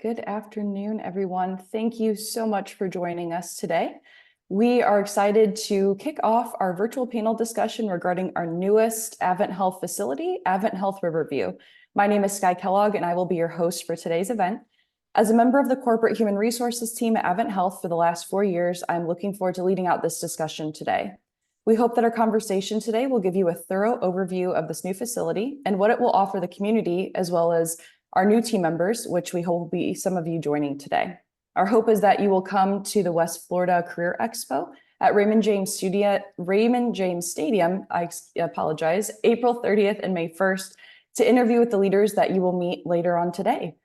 Good afternoon, everyone. Thank you so much for joining us today. We are excited to kick off our virtual panel discussion regarding our newest AdventHealth facility, AdventHealth Riverview. My name is Sky Kellogg, and I will be your host for today's event. As a member of the corporate human resources team at AdventHealth for the last 4 years, I'm looking forward to leading out this discussion today. We hope that our conversation today will give you a thorough overview of this new facility and what it will offer the community, as well as our new team members, which we hope will be some of you joining today. Our hope is that you will come to the West Florida Career Expo at Raymond James Stadium, April 30th and May 1st to interview with the leaders that you will meet later on today.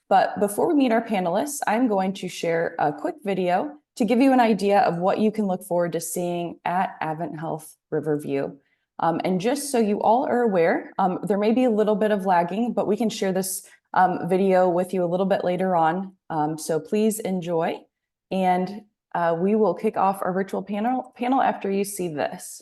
But before we meet our panelists, I'm going to share a quick video to give you an idea of what you can look forward to seeing at AdventHealth Riverview. And just so you all are aware, there may be a little bit of lagging, but we can share this video with you a little bit later on. So please enjoy. And we will kick off our virtual panel after you see this.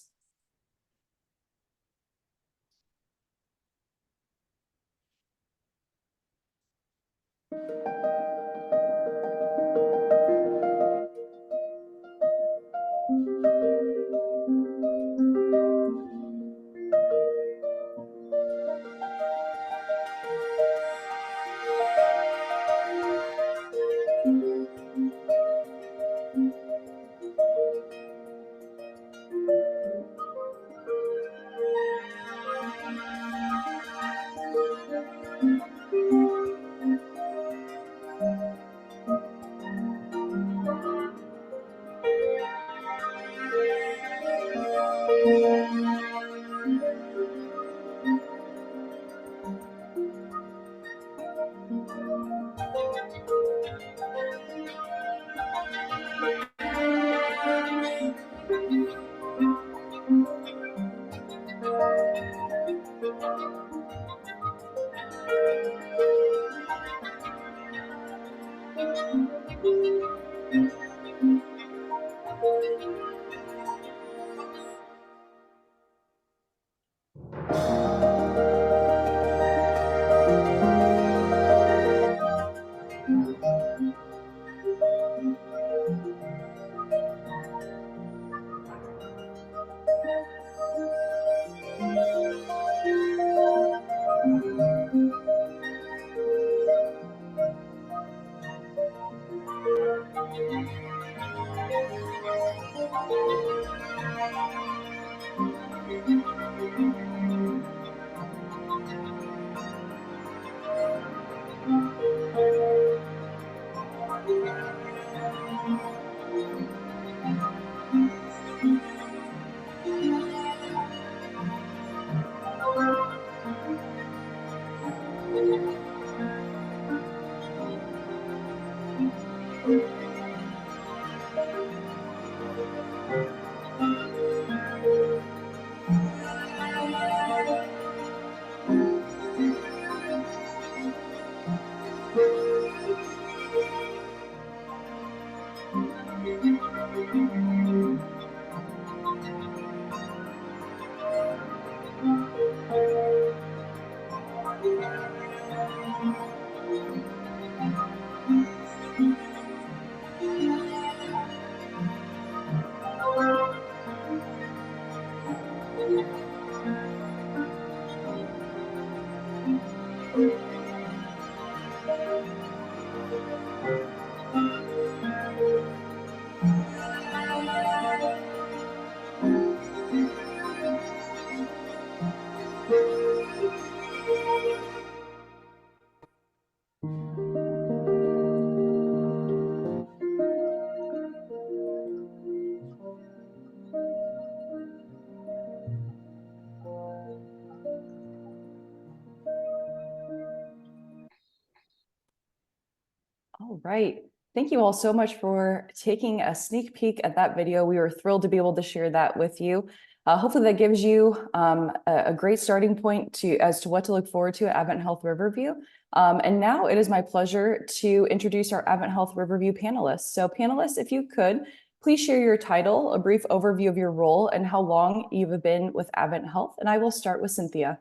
All right. Thank you all so much for taking a sneak peek at that video. We were thrilled to be able to share that with you. Hopefully that gives you a great starting point as to what to look forward to at AdventHealth Riverview. And now it is my pleasure to introduce our AdventHealth Riverview panelists. So panelists, if you could, please share your title, a brief overview of your role, and how long you've been with AdventHealth. And I will start with Cynthia.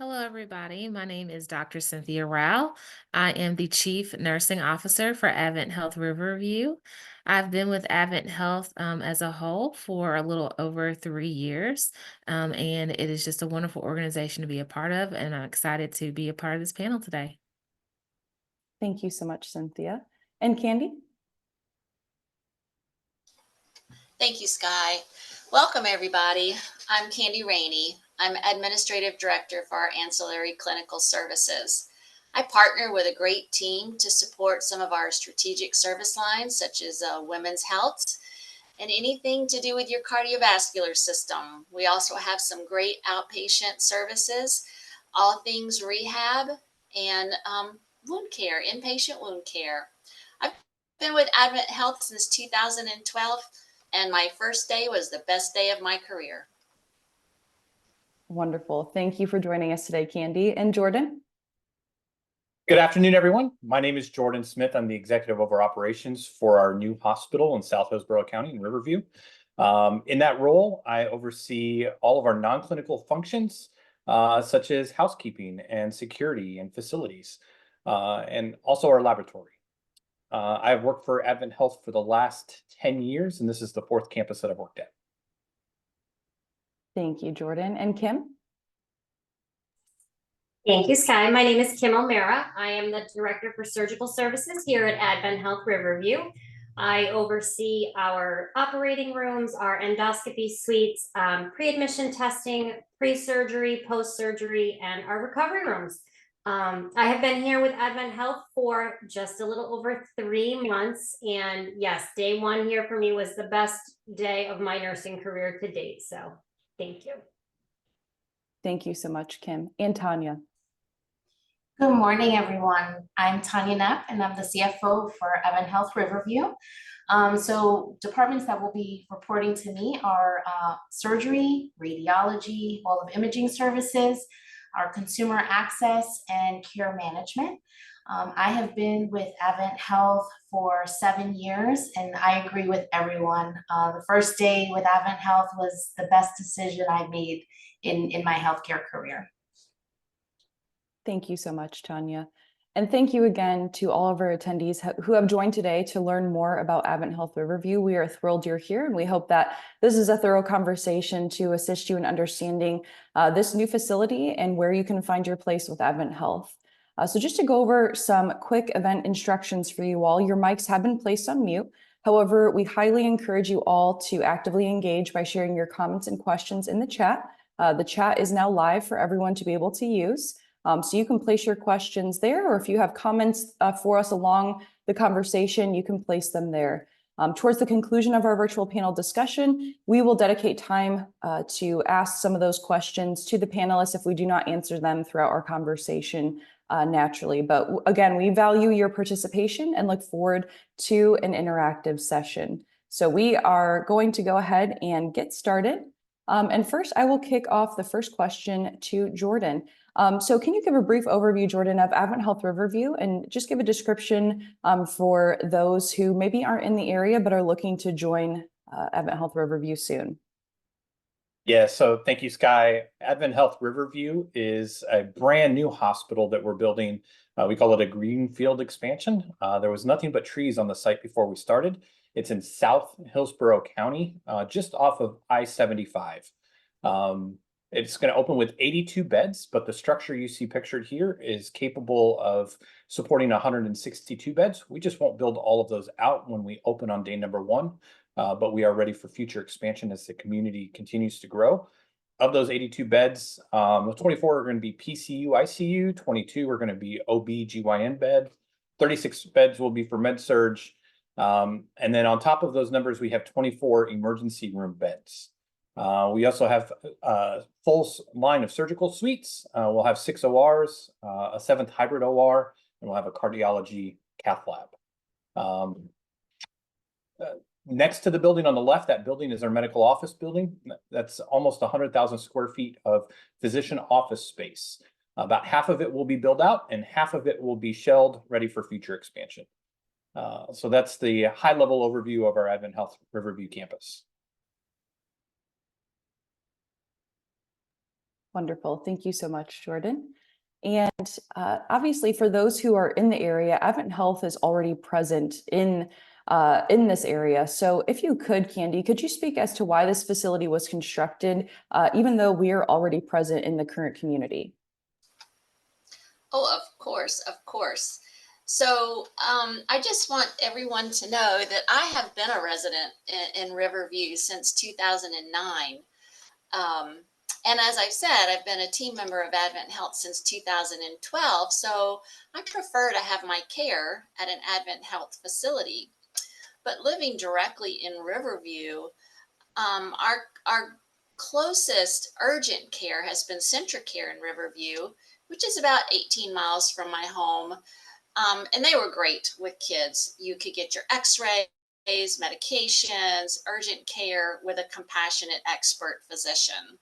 Hello, everybody. My name is Dr. Cynthia Rao. I am the Chief Nursing Officer for AdventHealth Riverview. I've been with AdventHealth as a whole for a little over 3 years, and it is just a wonderful organization to be a part of, and I'm excited to be a part of this panel today. Thank you so much, Cynthia. And Candy? Thank you, Sky. Welcome, everybody. I'm Candy Rainey. I'm Administrative Director for our Ancillary Clinical Services. I partner with a great team to support some of our strategic service lines, such as women's health and anything to do with your cardiovascular system. We also have some great outpatient services, all things rehab and wound care, inpatient wound care. I've been with AdventHealth since 2012, and my first day was the best day of my career. Wonderful. Thank you for joining us today, Candy. And Jordan? Good afternoon, everyone. My name is Jordan Smith. I'm the Executive over Operations for our new hospital in South Hillsborough County in Riverview. In that role, I oversee all of our non-clinical functions, such as housekeeping and security and facilities, and also our laboratory. I've worked for AdventHealth for the last 10 years, and this is the 4th campus that I've worked at. Thank you, Jordan. And Kim? Thank you, Sky. My name is Kim O'Mara. I am the Director for Surgical Services here at AdventHealth Riverview. I oversee our operating rooms, our endoscopy suites, pre-admission testing, pre-surgery, post-surgery, and our recovery rooms. I have been here with AdventHealth for just a little over 3 months. And yes, day one here for me was the best day of my nursing career to date. So thank you. Thank you so much, Kim. And Tanya? Good morning, everyone. I'm Tanya Knapp, and I'm the CFO for AdventHealth Riverview. So departments that will be reporting to me are surgery, radiology, all of imaging services, our consumer access, and care management. I have been with AdventHealth for 7 years, and I agree with everyone. The first day with AdventHealth was the best decision I made in my healthcare career. Thank you so much, Tanya. And thank you again to all of our attendees who have joined today to learn more about AdventHealth Riverview. We are thrilled you're here, and we hope that this is a thorough conversation to assist you in understanding this new facility and where you can find your place with AdventHealth. So just to go over some quick event instructions for you all, your mics have been placed on mute. However, we highly encourage you all to actively engage by sharing your comments and questions in the chat. The chat is now live for everyone to be able to use. So you can place your questions there, or if you have comments for us along the conversation, you can place them there. Towards the conclusion of our virtual panel discussion, we will dedicate time to ask some of those questions to the panelists if we do not answer them throughout our conversation naturally. But again, we value your participation and look forward to an interactive session. So we are going to go ahead and get started. And first, I will kick off the first question to Jordan. So can you give a brief overview, Jordan, of AdventHealth Riverview, and just give a description for those who maybe aren't in the area but are looking to join AdventHealth Riverview soon? Yeah, so thank you, Sky. AdventHealth Riverview is a brand new hospital that we're building. We call it a greenfield expansion. There was nothing but trees on the site before we started. It's in South Hillsborough County, just off of I-75. It's going to open with 82 beds, but the structure you see pictured here is capable of supporting 162 beds. We just won't build all of those out when we open on day number 1, but we are ready for future expansion as the community continues to grow. Of those 82 beds, 24 are going to be PCU, ICU, 22 are going to be OB/GYN bed, 36 beds will be for med-surg, and then on top of those numbers, we have 24 emergency room beds. We also have a full line of surgical suites. We'll have 6 ORs, a 7th hybrid OR, and we'll have a cardiology cath lab. Next to the building on the left, that building is our medical office building. That's almost 100,000 square feet of physician office space. About half of it will be built out and half of it will be shelled, ready for future expansion. So that's the high-level overview of our AdventHealth Riverview campus. Wonderful. Thank you so much, Jordan. And obviously, for those who are in the area, AdventHealth is already present in this area. So if you could, Candy, could you speak as to why this facility was constructed, even though we are already present in the current community? Oh, of course, of course. So I just want everyone to know that I have been a resident in Riverview since 2009. And as I've said, I've been a team member of AdventHealth since 2012. So I prefer to have my care at an AdventHealth facility. But living directly in Riverview, our closest urgent care has been Centric Care in Riverview, which is about 18 miles from my home. And they were great with kids. You could get your x-rays, medications, urgent care with a compassionate expert physician.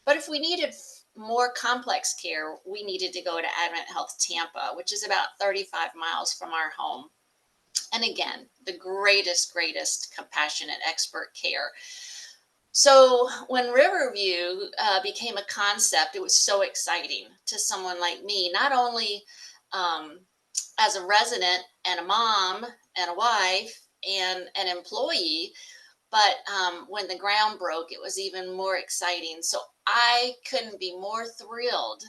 But if we needed more complex care, we needed to go to AdventHealth Tampa, which is about 35 miles from our home. And again, the greatest compassionate expert care. So when Riverview became a concept, it was so exciting to someone like me, not only as a resident and a mom and a wife and an employee, but when the ground broke, it was even more exciting. So I couldn't be more thrilled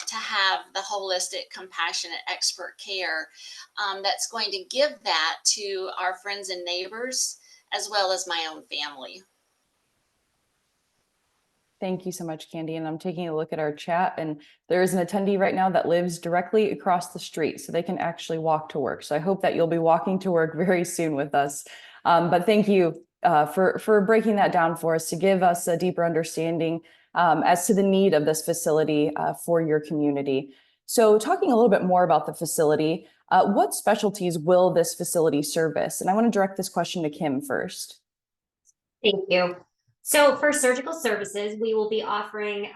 to have the holistic, compassionate expert care that's going to give that to our friends and neighbors, as well as my own family. Thank you so much, Candy. And I'm taking a look at our chat, and there is an attendee right now that lives directly across the street, so they can actually walk to work. So I hope that you'll be walking to work very soon with us. But thank you for breaking that down for us to give us a deeper understanding as to the need of this facility for your community. So talking a little bit more about the facility, what specialties will this facility service? And I want to direct this question to Kim first. Thank you. So for surgical services, we will be offering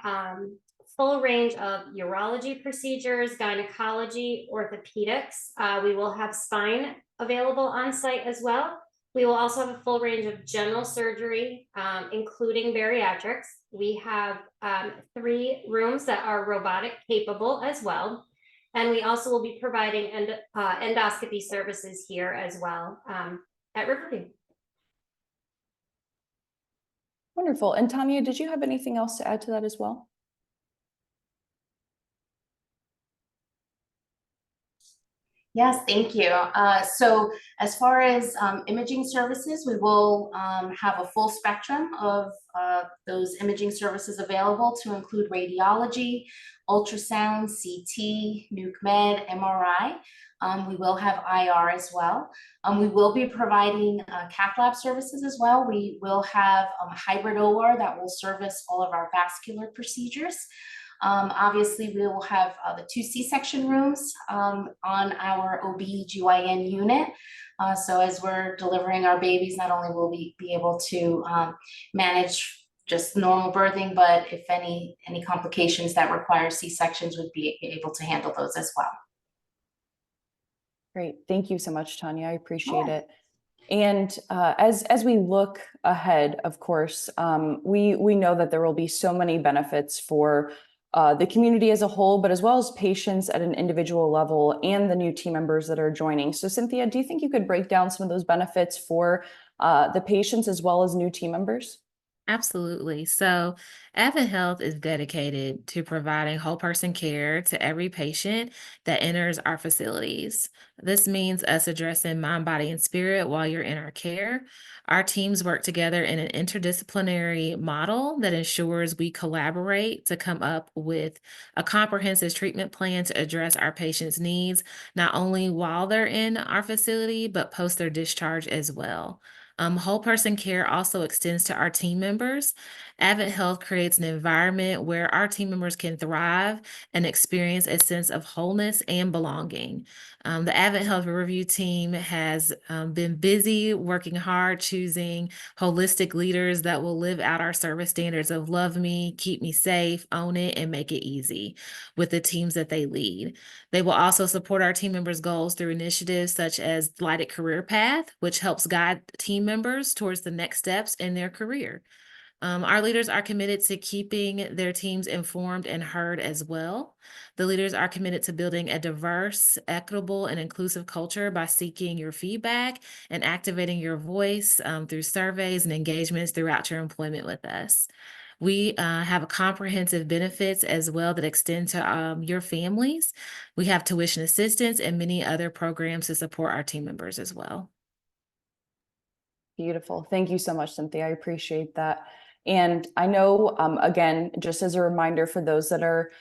full range of urology procedures, gynecology, orthopedics. We will have spine available on site as well. We will also have a full range of general surgery, including bariatrics. We have 3 rooms that are robotic capable as well. And we also will be providing endoscopy services here as well at Riverview. Wonderful. And Tanya, did you have anything else to add to that as well? Yes, thank you. So as far as imaging services, we will have a full spectrum of those imaging services available to include radiology, ultrasound, CT, nuke med, MRI. We will have IR as well. We will be providing cath lab services as well. We will have a hybrid OR that will service all of our vascular procedures. Obviously, we will have the 2 C-section rooms on our OB/GYN unit. So as we're delivering our babies, not only will we be able to manage just normal birthing, but if any complications that require C-sections, would be able to handle those as well. Great. Thank you so much, Tanya. I appreciate it. And as we look ahead, of course, we know that there will be so many benefits for the community as a whole, but as well as patients at an individual level and the new team members that are joining. So Cynthia, do you think you could break down some of those benefits for the patients as well as new team members? Absolutely. So AdventHealth is dedicated to providing whole person care to every patient that enters our facilities. This means us addressing mind, body, and spirit while you're in our care. Our teams work together in an interdisciplinary model that ensures we collaborate to come up with a comprehensive treatment plan to address our patients' needs, not only while they're in our facility, but post their discharge as well. Whole person care also extends to our team members. AdventHealth creates an environment where our team members can thrive and experience a sense of wholeness and belonging. The AdventHealth Riverview team has been busy working hard, choosing holistic leaders that will live out our service standards of love me, keep me safe, own it, and make it easy with the teams that they lead. They will also support our team members' goals through initiatives such as Lighted Career Path, which helps guide team members towards the next steps in their career. Our leaders are committed to keeping their teams informed and heard as well. The leaders are committed to building a diverse, equitable, and inclusive culture by seeking your feedback and activating your voice through surveys and engagements throughout your employment with us. We have comprehensive benefits as well that extend to your families. We have tuition assistance and many other programs to support our team members as well. Beautiful. Thank you so much, Cynthia. I appreciate that. And I know, again, just as a reminder for those that are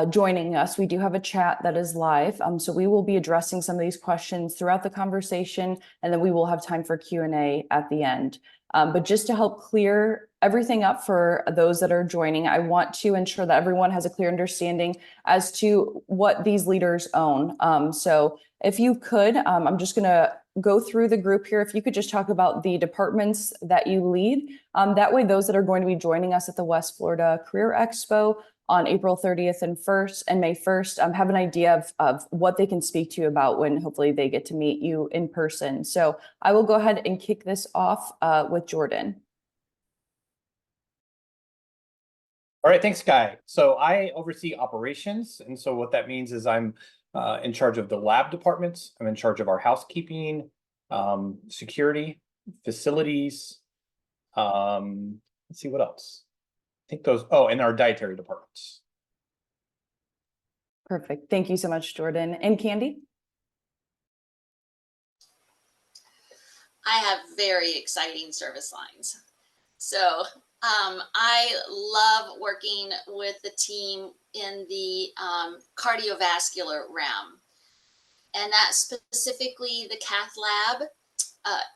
joining us, we do have a chat that is live. So we will be addressing some of these questions throughout the conversation, and then we will have time for Q&A at the end. But just to help clear everything up for those that are joining, I want to ensure that everyone has a clear understanding as to what these leaders own. So if you could, I'm just going to go through the group here. If you could just talk about the departments that you lead. That way, those that are going to be joining us at the West Florida Career Expo on April 30th and May 1st, have an idea of what they can speak to you about when hopefully they get to meet you in person. So I will go ahead and kick this off with Jordan. All right, thanks, Guy. So I oversee operations. And so what that means is I'm in charge of the lab departments. I'm in charge of our housekeeping, security, facilities. Let's see what else. I think those, and our dietary departments. Perfect. Thank you so much, Jordan. And Candy? I have very exciting service lines. So I love working with the team in the cardiovascular realm. And that's specifically the cath lab,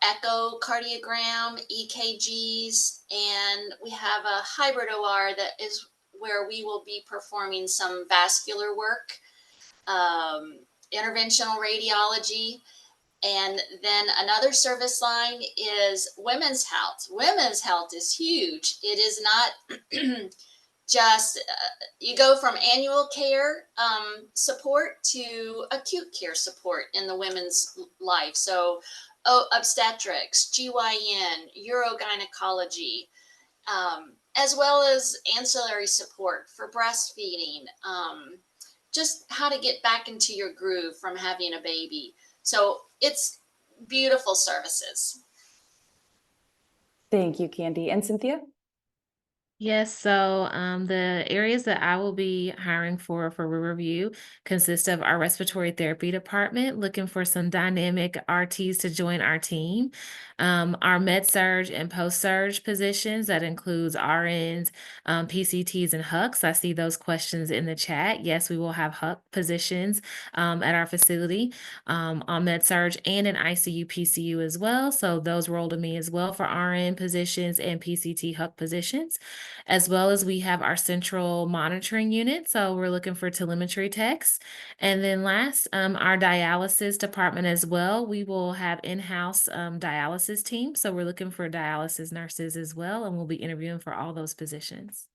echocardiogram, EKGs, and we have a hybrid OR that is where we will be performing some vascular work, interventional radiology. And then another service line is women's health. Women's health is huge. It is not just, you go from annual care support to acute care support in the women's life. So obstetrics, GYN, urogynecology, as well as ancillary support for breastfeeding, just how to get back into your groove from having a baby. So it's beautiful services. Thank you, Candy. And Cynthia? Yes, so the areas that I will be hiring for Riverview consist of our respiratory therapy department, looking for some dynamic RTs to join our team. Our med-surg and post-surg positions, that includes RNs, PCTs, and HUCs. I see those questions in the chat. Yes, we will have HUC positions at our facility on med-surg and in ICU, PCU as well. So those roll to me as well for RN positions and PCT HUC positions. As well as we have our central monitoring unit. So we're looking for telemetry techs. And then last, our dialysis department as well. We will have in-house dialysis team. So we're looking for dialysis nurses as well. And we'll be interviewing for all those positions.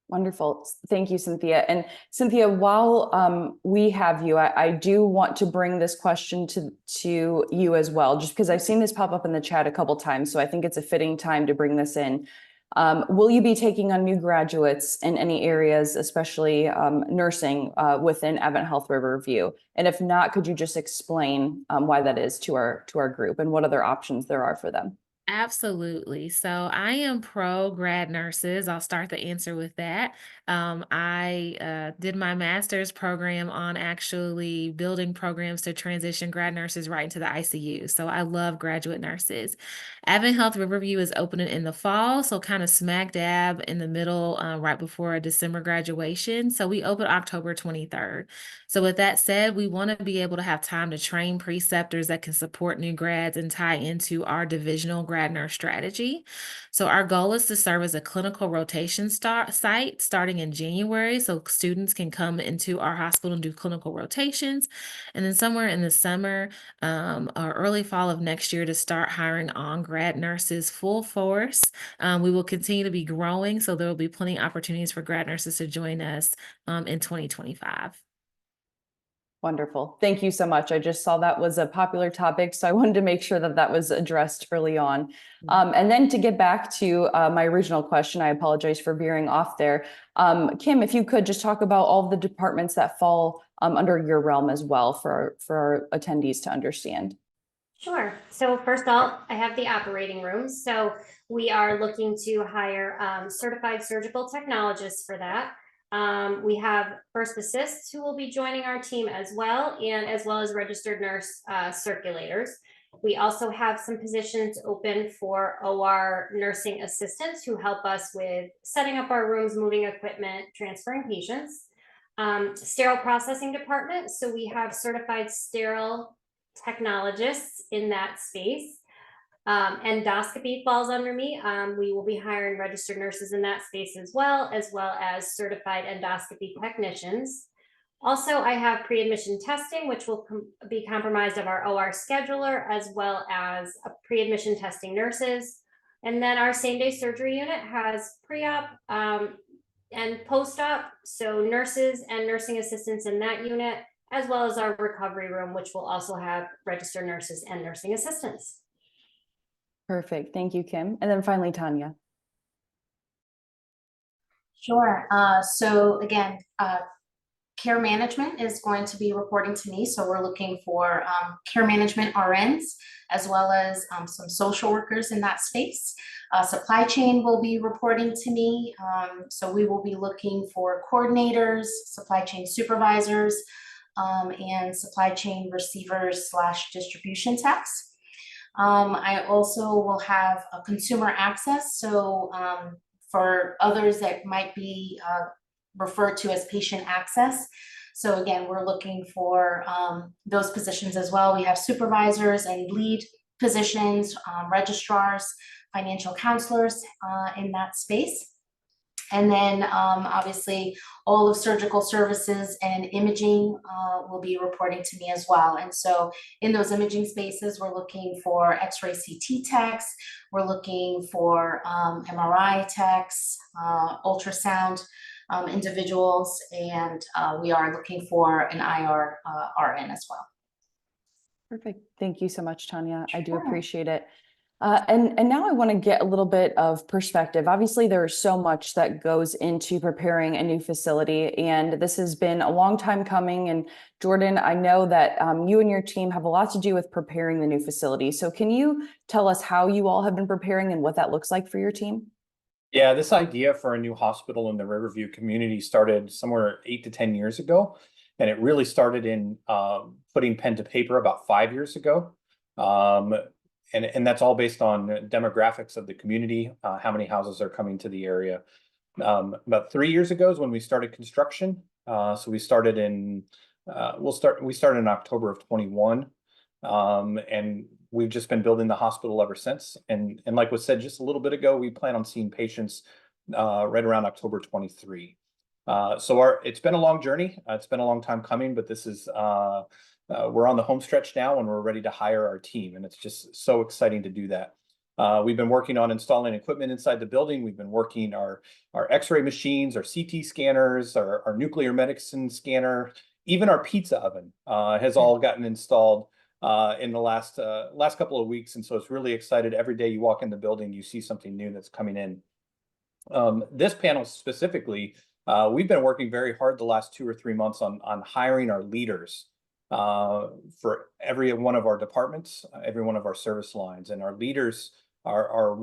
Wonderful. Thank you, Cynthia. And Cynthia, while we have you, I do want to bring this question to you as well, just because I've seen this pop up in the chat a couple times. So I think it's a fitting time to bring this in. Will you be taking on new graduates in any areas, especially nursing within AdventHealth Riverview? And if not, could you just explain why that is to our group and what other options there are for them? Absolutely. So I am pro grad nurses. I'll start the answer with that. I did my master's program on actually building programs to transition grad nurses right into the ICU. So I love graduate nurses. AdventHealth Riverview is opening in the fall, so kind of smack dab in the middle, right before a December graduation. So we open October 23rd. So with that said, we want to be able to have time to train preceptors that can support new grads and tie into our divisional grad nurse strategy. So our goal is to serve as a clinical rotation site starting in January, so students can come into our hospital and do clinical rotations. And then somewhere in the summer or early fall of next year to start hiring on grad nurses full force. We will continue to be growing, so there will be plenty of opportunities for grad nurses to join us in 2025. Wonderful. Thank you so much. I just saw that was a popular topic, so I wanted to make sure that that was addressed early on. And then to get back to my original question, I apologize for veering off there. Kim, if you could just talk about all of the departments that fall under your realm as well for our attendees to understand. Sure. So first off, I have the operating rooms. So we are looking to hire certified surgical technologists for that. We have first assists who will be joining our team as well, and as well as registered nurse circulators. We also have some positions open for OR nursing assistants who help us with setting up our rooms, moving equipment, transferring patients. Sterile processing department. So we have certified sterile technologists in that space. Endoscopy falls under me. We will be hiring registered nurses in that space as well as certified endoscopy technicians. Also, I have pre-admission testing, which will be comprised of our OR scheduler as well as pre-admission testing nurses. And then our same-day surgery unit has pre-op and post-op, so nurses and nursing assistants in that unit, as well as our recovery room, which will also have registered nurses and nursing assistants. Perfect. Thank you, Kim. And then finally, Tanya. Sure. So again, care management is going to be reporting to me. So we're looking for care management RNs, as well as some social workers in that space. Supply chain will be reporting to me. So we will be looking for coordinators, supply chain supervisors, and supply chain receivers / distribution techs. I also will have a consumer access. So for others that might be referred to as patient access. So again, we're looking for those positions as well. We have supervisors and lead positions, registrars, financial counselors in that space. And then obviously all of surgical services and imaging will be reporting to me as well. And so in those imaging spaces, we're looking for X-ray CT techs, we're looking for MRI techs, ultrasound individuals, and we are looking for an IR RN as well. Perfect. Thank you so much, Tanya. I do Sure. appreciate it. And now I want to get a little bit of perspective. Obviously, there's so much that goes into preparing a new facility, and this has been a long time coming. And Jordan, I know that you and your team have a lot to do with preparing the new facility. So can you tell us how you all have been preparing and what that looks like for your team? Yeah, this idea for a new hospital in the Riverview community started somewhere 8 to 10 years ago. And it really started in putting pen to paper about 5 years ago. And that's all based on demographics of the community, how many houses are coming to the area. About 3 years ago is when we started construction. So we started in we started in October of 21. And we've just been building the hospital ever since. And like was said just a little bit ago, we plan on seeing patients right around October 23. So it's been a long journey. It's been a long time coming, but this is we're on the home stretch now and we're ready to hire our team. And it's just so exciting to do that. We've been working on installing equipment inside the building. We've been working our X-ray machines, our CT scanners, our nuclear medicine scanner, even our pizza oven has all gotten installed in the last couple of weeks. And so it's really excited. Every day you walk in the building, you see something new that's coming in. This panel specifically, we've been working very hard the last 2 or 3 months on hiring our leaders for every one of our departments, every one of our service lines. And our leaders are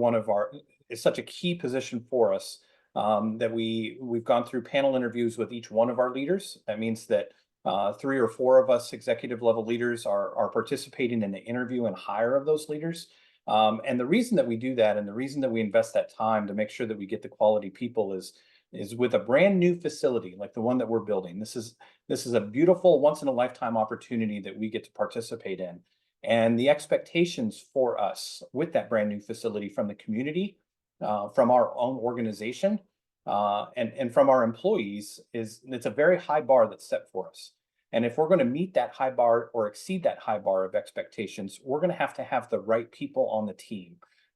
it's such a key position for us that we've gone through panel interviews with each one of our leaders. That means that 3 or 4 of us executive level leaders are participating in the interview and hire of those leaders. And the reason that we do that and the reason that we invest that time to make sure that we get the quality people is with a brand new facility like the one that we're building. This is a beautiful once in a lifetime opportunity that we get to participate in. And the expectations for us with that brand new facility from the community, from our own organization, and from our employees it's a very high bar that's set for us. And if we're going to meet that high bar or exceed that high bar of expectations, we're going to have the right people on the team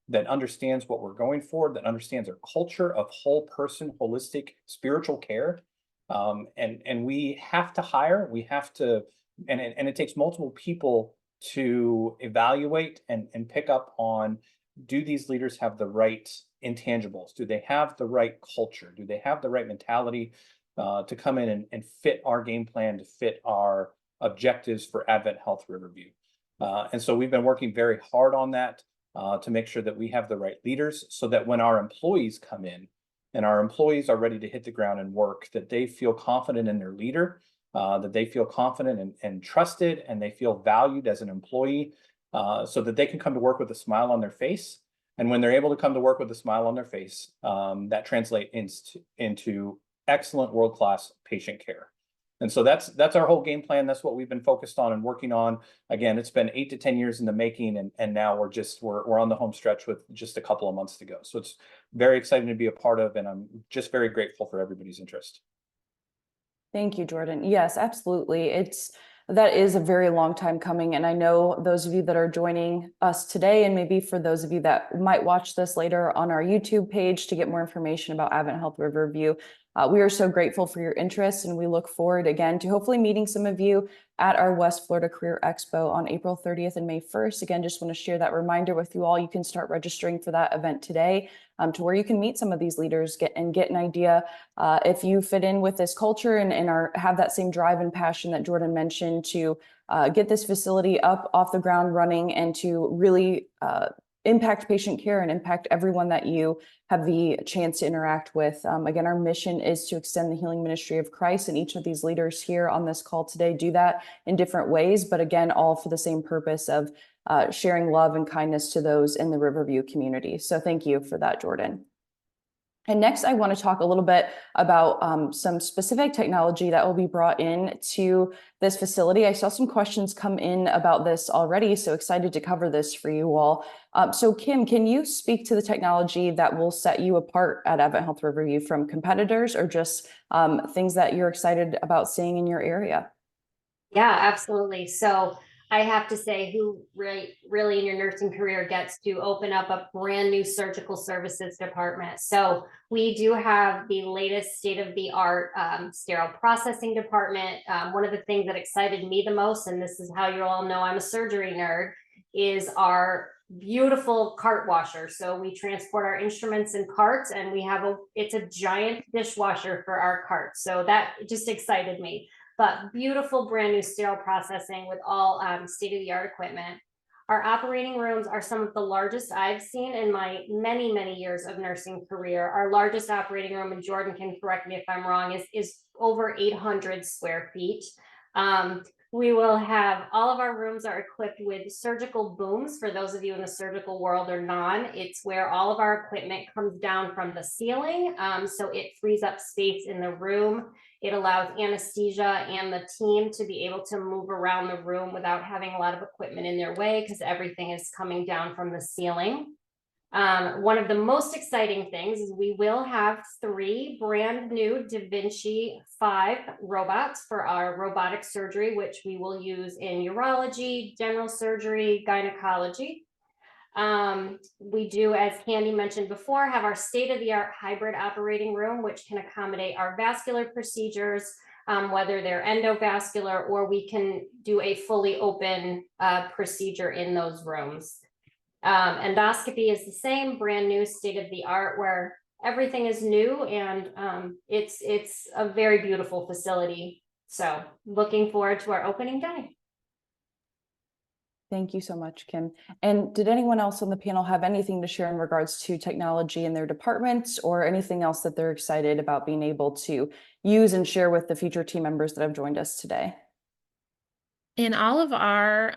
that understands what we're going for, that understands our culture of whole person, holistic, spiritual care. And we have to hire, we have to and it takes multiple people to evaluate and pick up on, do these leaders have the right intangibles? Do they have the right culture? Do they have the right mentality to come in and fit our game plan, to fit our objectives for AdventHealth Riverview? And so we've been working very hard on that to make sure that we have the right leaders, so that when our employees come in and our employees are ready to hit the ground and work, that they feel confident in their leader, that they feel confident and trusted, and they feel valued as an employee, so that they can come to work with a smile on their face. And when they're able to come to work with a smile on their face, that translates into excellent world-class patient care. And so that's our whole game plan. That's what we've been focused on and working on. Again, it's been 8 to 10 years in the making, and now we're on the home stretch with just a couple of months to go. So it's very exciting to be a part of, and I'm just very grateful for everybody's interest. Thank you, Jordan. Yes, absolutely. That is a very long time coming. And I know those of you that are joining us today, and maybe for those of you that might watch this later on our YouTube page to get more information about AdventHealth Riverview, we are so grateful for your interest, and we look forward again to hopefully meeting some of you at our West Florida Career Expo on April 30th and May 1st. Again, just want to share that reminder with you all. You can start registering for that event today, to where you can meet some of these leaders, get an idea if you fit in with this culture and have that same drive and passion that Jordan mentioned to get this facility up off the ground running, and to really impact patient care and impact everyone that you have the chance to interact with. Again, our mission is to extend the healing ministry of Christ, and each of these leaders here on this call today do that in different ways, but again, all for the same purpose of sharing love and kindness to those in the Riverview community. So thank you for that, Jordan. And next, I want to talk a little bit about some specific technology that will be brought in to this facility. I saw some questions come in about this already, so excited to cover this for you all. So Kim, can you speak to the technology that will set you apart at AdventHealth Riverview from competitors, or just things that you're excited about seeing in your area? Yeah, absolutely. So I have to say, who really in your nursing career gets to open up a brand new surgical services department? So we do have the latest state-of-the-art sterile processing department. One of the things that excited me the most, and this is how you all know I'm a surgery nerd, is our beautiful cart washer. So we transport our instruments in carts, and it's a giant dishwasher for our carts. So that just excited me. But beautiful brand new sterile processing with all state-of-the-art equipment. Our operating rooms are some of the largest I've seen in my many years of nursing career. Our largest operating room, and Jordan can correct me if I'm wrong, is over 800 square feet. We will have, all of our rooms are equipped with surgical booms. For those of you in the surgical world or non, it's where all of our equipment comes down from the ceiling. So it frees up space in the room. It allows anesthesia and the team to be able to move around the room without having a lot of equipment in their way, because everything is coming down from the ceiling. One of the most exciting things is we will have 3 brand new Da Vinci 5 robots for our robotic surgery, which we will use in urology, general surgery, gynecology. We do, as Candy mentioned before, have our state-of-the-art hybrid operating room, which can accommodate our vascular procedures, whether they're endovascular, or we can do a fully open procedure in those rooms. Endoscopy is the same, brand new, state-of-the-art, where everything is new, and it's a very beautiful facility. So looking forward to our opening day. Thank you so much, Kim. And did anyone else on the panel have anything to share in regards to technology in their departments, or anything else that they're excited about being able to use and share with the future team members that have joined us today? In all of our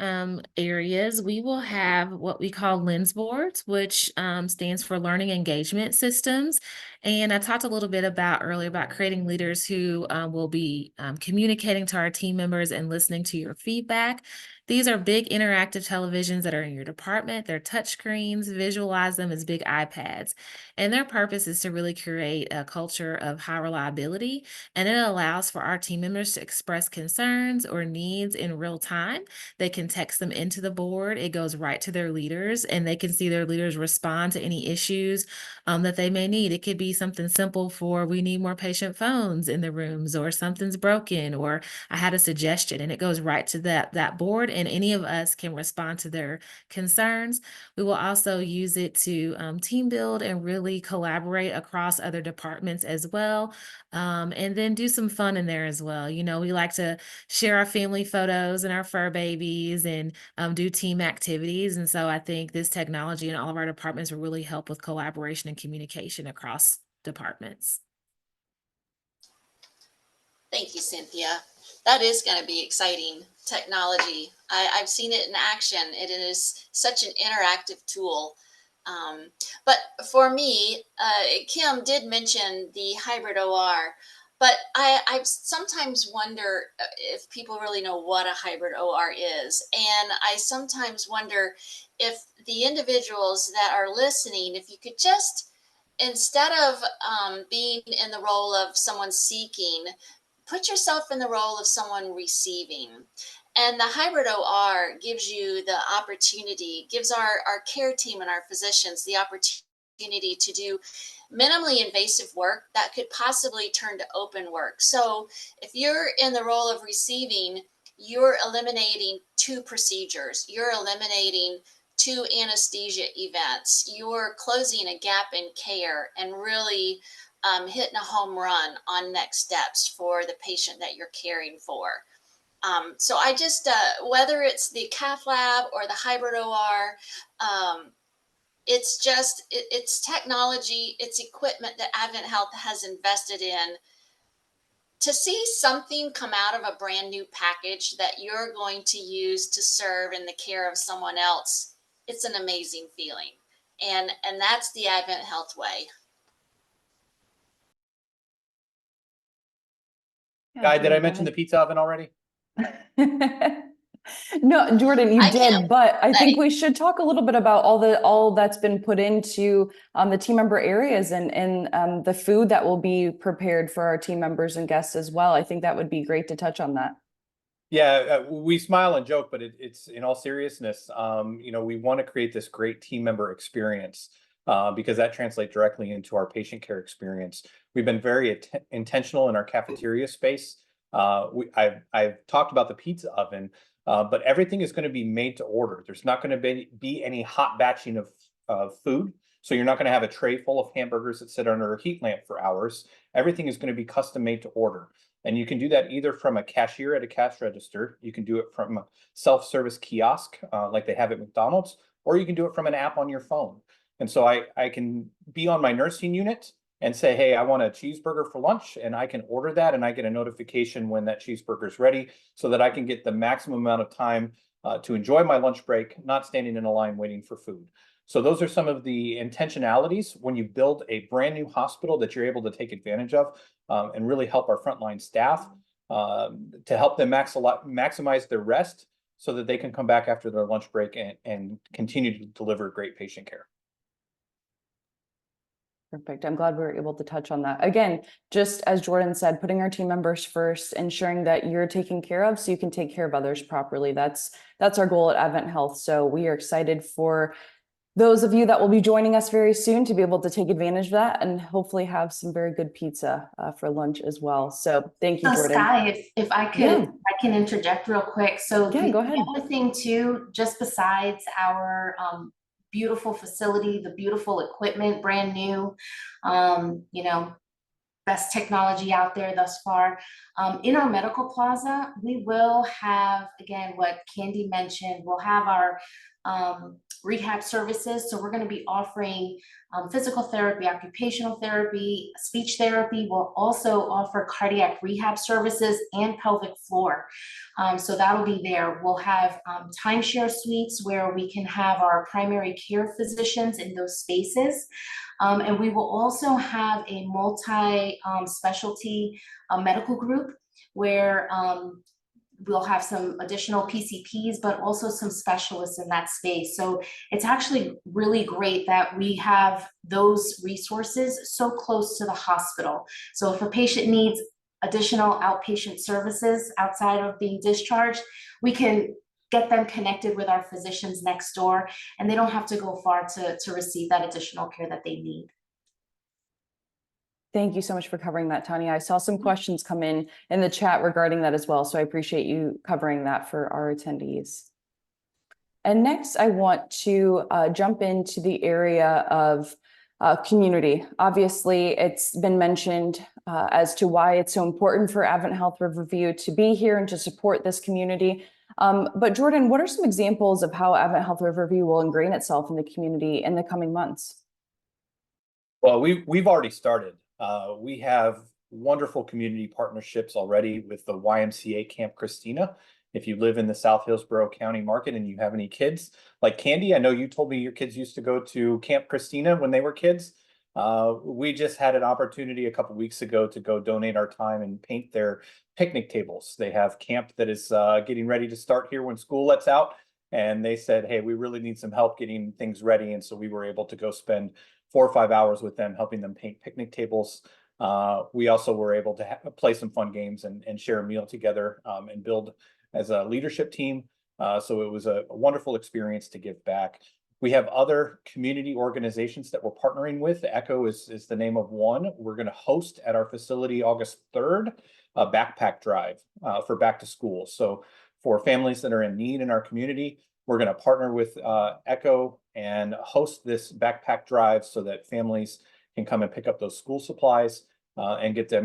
areas, we will have what we call lens boards, which stands for learning engagement systems. And I talked a little bit earlier about creating leaders who will be communicating to our team members and listening to your feedback. These are big interactive televisions that are in your department. They're touchscreens, visualize them as big iPads. And their purpose is to really create a culture of high reliability. And it allows for our team members to express concerns or needs in real time. They can text them into the board. It goes right to their leaders, and they can see their leaders respond to any issues that they may need. It could be something simple for we need more patient phones in the rooms, or something's broken, or I had a suggestion, and it goes right to that board, and any of us can respond to their concerns. We will also use it to team build and really collaborate across other departments as well. And then do some fun in there as well. You know, we like to share our family photos and our fur babies, and do team activities. And so I think this technology in all of our departments will really help with collaboration and communication across departments. Thank you, Cynthia. That is going to be exciting technology. I've seen it in action. It is such an interactive tool. But for me, Kim did mention the hybrid OR, but I sometimes wonder if people really know what a hybrid OR is. And I sometimes wonder if the individuals that are listening, if you could just, instead of being in the role of someone seeking, put yourself in the role of someone receiving. And the hybrid OR gives you the opportunity, gives our care team and our physicians the opportunity to do minimally invasive work that could possibly turn to open work. So if you're in the role of receiving, you're eliminating 2 procedures, you're eliminating 2 anesthesia events, you're closing a gap in care and really hitting a home run on next steps for the patient that you're caring for. So I just, whether it's the cath lab or the hybrid OR, it's just, it's technology, it's equipment that AdventHealth has invested in. To see something come out of a brand new package that you're going to use to serve in the care of someone else, it's an amazing feeling. And that's the AdventHealth way. Guy, did I mention the pizza oven already? No, Jordan, you I did, can't but I think say. we should talk a little bit about all that's been put into the team member areas and the food that will be prepared for our team members and guests as well. I think that would be great to touch on that. Yeah, we smile and joke, but it's in all seriousness, you know, we want to create this great team member experience because that translates directly into our patient care experience. We've been very intentional in our cafeteria space. I've talked about the pizza oven, but everything is going to be made to order. There's not going to be any hot batching of food. So you're not going to have a tray full of hamburgers that sit under a heat lamp for hours. Everything is going to be custom made to order. And you can do that either from a cashier at a cash register, you can do it from a self-service kiosk like they have at McDonald's, or you can do it from an app on your phone. And so I can be on my nursing unit and say, hey, I want a cheeseburger for lunch, and I can order that, and I get a notification when that cheeseburger is ready so that I can get the maximum amount of time to enjoy my lunch break, not standing in a line waiting for food. So those are some of the intentionalities when you build a brand new hospital that you're able to take advantage of and really help our frontline staff to help them maximize their rest so that they can come back after their lunch break and continue to deliver great patient care. Perfect. I'm glad we were able to touch on that. Again, just as Jordan said, putting our team members first, ensuring that you're taken care of so you can take care of others properly. That's our goal at AdventHealth. So we are excited for those of you that will be joining us very soon to be able to take advantage of that and hopefully have some very good pizza for lunch as well. So thank you, Jordan. Sky, if I could, Yeah. if I can interject real quick. So Yeah, go ahead. the other thing too, just besides our beautiful facility, the beautiful equipment, brand new, you know, best technology out there thus far. In our medical plaza, we will have, again, what Candy mentioned, we'll have our rehab services. So we're going to be offering physical therapy, occupational therapy, speech therapy. We'll also offer cardiac rehab services and pelvic floor. So that'll be there. We'll have timeshare suites where we can have our primary care physicians in those spaces. And we will also have a multi-specialty medical group where We'll have some additional PCPs, but also some specialists in that space. So it's actually really great that we have those resources so close to the hospital. So if a patient needs additional outpatient services outside of being discharged, we can get them connected with our physicians next door, and they don't have to go far to receive that additional care that they need. Thank you so much for covering that, Tanya. I saw some questions come in the chat regarding that as well, so I appreciate you covering that for our attendees. And next, I want to jump into the area of community. Obviously, it's been mentioned as to why it's so important for AdventHealth Riverview to be here and to support this community. But Jordan, what are some examples of how AdventHealth Riverview will ingrain itself in the community in the coming months? Well, we've already started. We have wonderful community partnerships already with the YMCA Camp Christina. If you live in the South Hillsborough County market and you have any kids, like Candy, I know you told me your kids used to go to Camp Christina when they were kids. We just had an opportunity a couple weeks ago to go donate our time and paint their picnic tables. They have camp that is getting ready to start here when school lets out. And they said, hey, we really need some help getting things ready. And so we were able to go spend 4 or 5 hours with them, helping them paint picnic tables. We also were able to play some fun games and share a meal together and build as a leadership team. So it was a wonderful experience to give back. We have other community organizations that we're partnering with. Echo is the name of one. We're going to host at our facility August 3rd, a backpack drive for back to school. So for families that are in need in our community, we're going to partner with Echo and host this backpack drive so that families can come and pick up those school supplies and get their